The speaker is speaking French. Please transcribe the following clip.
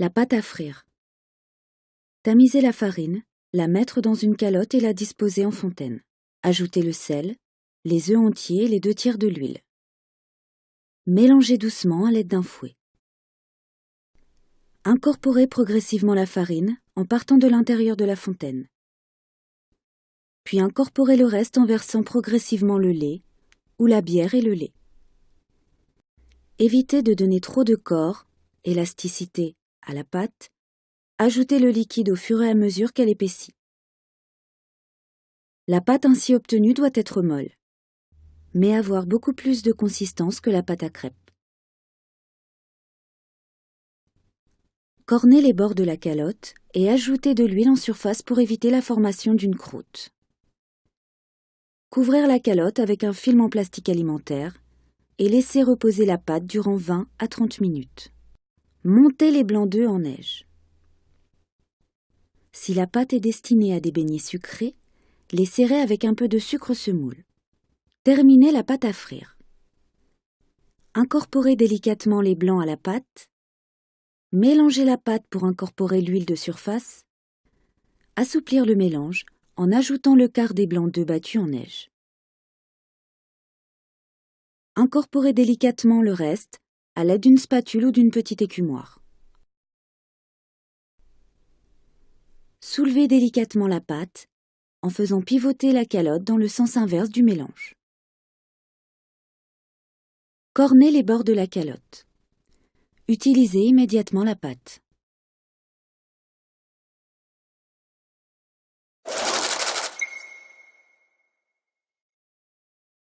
La pâte à frire. Tamiser la farine, la mettre dans une calotte et la disposer en fontaine. Ajouter le sel, les œufs entiers et les 2 tiers de l'huile. Mélanger doucement à l'aide d'un fouet. Incorporer progressivement la farine en partant de l'intérieur de la fontaine. Puis incorporer le reste en versant progressivement le lait ou la bière et le lait. Éviter de donner trop de corps, élasticité, à la pâte. Ajoutez le liquide au fur et à mesure qu'elle épaissit. La pâte ainsi obtenue doit être molle, mais avoir beaucoup plus de consistance que la pâte à crêpes. Cornez les bords de la calotte et ajoutez de l'huile en surface pour éviter la formation d'une croûte. Couvrir la calotte avec un film en plastique alimentaire et laisser reposer la pâte durant 20 à 30 minutes. Montez les blancs d'œufs en neige. Si la pâte est destinée à des beignets sucrés, les serrer avec un peu de sucre semoule. Terminez la pâte à frire. Incorporez délicatement les blancs à la pâte. Mélangez la pâte pour incorporer l'huile de surface. Assouplir le mélange en ajoutant le quart des blancs d'œufs battus en neige. Incorporez délicatement le reste à l'aide d'une spatule ou d'une petite écumoire. Soulevez délicatement la pâte en faisant pivoter la calotte dans le sens inverse du mélange. Cornez les bords de la calotte. Utilisez immédiatement la pâte.